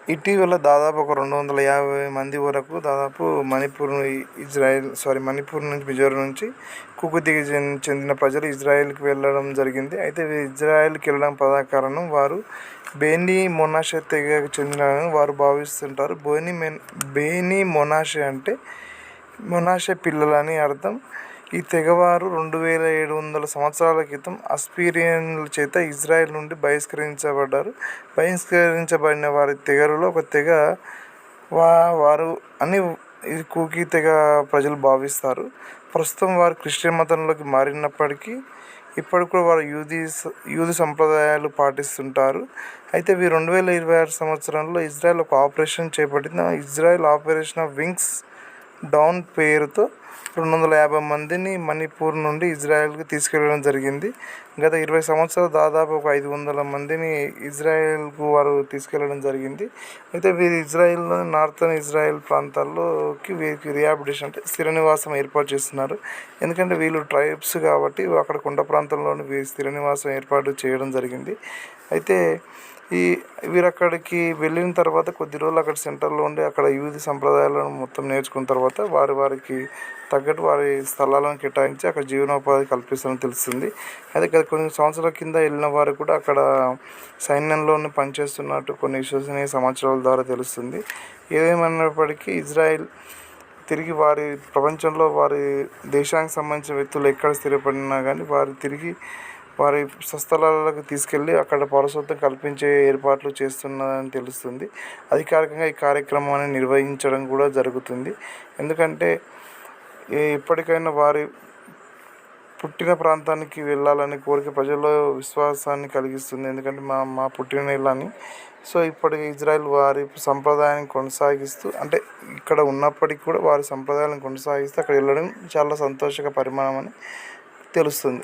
ఇటీవల దాదాపు ఒక 250 మంది వరకు దాదాపు మణిపూర్ నుంచి మిజోరం నుంచి కుకీకి చెందిన ప్రజలు ఇజ్రాయెల్కి వెళ్ళడం జరిగింది. అయితే ఇజ్రాయెల్కి వెళ్ళడం ప్రధాన కారణం వారు బెనీ మొనాషే తెగకు చెందిన వారు భావిస్తుంటారు. బెనీ మొనాషే అంటే మొనాషే పిల్లలని అర్థం. ఈ తెగవారు 2700 సంవత్సరాల క్రితం అస్సిరియన్ల చేత ఇజ్రాయెల్ నుండి బహిష్కరించబడిన వారి తెగలలో ఒక తెగ వారు అని ఈ కూకీ తెగ ప్రజలు భావిస్తారు. ప్రస్తుతం వారు క్రిస్టియన్ మతంలోకి మారినప్పటికీ ఇప్పటికి కూడా వారు యూదు సంప్రదాయాలు పాటిస్తుంటారు. అయితే వీరు 2026 సంవత్సరంలో ఇజ్రాయెల్ ఒక ఆపరేషన్ చేపట్టింది. ఇజ్రాయెల్ ఆపరేషన్ వింగ్స్ డౌన్ పేరుతో 250 మందిని మణిపూర్ నుండి ఇజ్రాయెల్కి తీసుకెళ్లడం జరిగింది. గత 20 సంవత్సరాలు దాదాపు ఒక 500 మందిని ఇజ్రాయెల్కు వారు తీసుకెళ్లడం జరిగింది. అయితే వీరు ఇజ్రాయెల్లోని నార్థన్ ఇజ్రాయెల్ ప్రాంతాల్లోకి వీరికి రిహాబిలిటేషన్ అంటే స్థిర నివాసం ఏర్పాటు చేస్తున్నారు. ఎందుకంటే వీళ్ళు ట్రైబ్స్ కాబట్టి అక్కడ కొండ ప్రాంతంలోని వీరి స్థిర నివాసం ఏర్పాటు చేయడం జరిగింది. అయితే వీరు అక్కడికి వెళ్ళిన తర్వాత కొద్ది రోజులు అక్కడ సెంటర్లో ఉండి అక్కడ యూదు సంప్రదాయాలను మొత్తం నేర్చుకున్న తర్వాత వారికి తగ్గట్టు వారి స్థలాలను కేటాయించి అక్కడ జీవనోపాధి కల్పిస్తారని తెలుస్తుంది. అయితే గత కొన్ని సంవత్సరాల కింద వెళ్ళిన వారు కూడా అక్కడ సైన్యంలోనే పనిచేస్తున్నట్టు కొన్ని విశ్వసనీయ సమాచారాల ద్వారా తెలుస్తుంది. ఏదేమైనప్పటికీ ఇజ్రాయెల్ తిరిగి ప్రపంచంలో వారి దేశానికి సంబంధించిన వ్యక్తులు ఎక్కడ స్థిరపడినా కానీ వారి స్వస్థలాలకు తీసుకెళ్ళి అక్కడ పౌరసత్వం కల్పించే ఏర్పాట్లు చేస్తున్నదని తెలుస్తుంది. అధికారికంగా ఈ కార్యక్రమాన్ని నిర్వహించడం కూడా జరుగుతుంది. ఎందుకంటే ఎప్పటికైనా వారి పుట్టిన ప్రాంతానికి వెళ్ళాలనే కోరిక ప్రజల్లో విశ్వాసాన్ని కలిగిస్తుంది. ఎందుకంటే మా పుట్టిన నేల అని. సో ఇప్పటికి ఇజ్రాయెల్ వారి సంప్రదాయాన్ని కొనసాగిస్తూ అంటే ఇక్కడ ఉన్నప్పటికీ కూడా వారి సంప్రదాయాలను కొనసాగిస్తూ అక్కడ వెళ్ళడం చాలా సంతోషక పరిమాణం అని తెలుస్తుంది.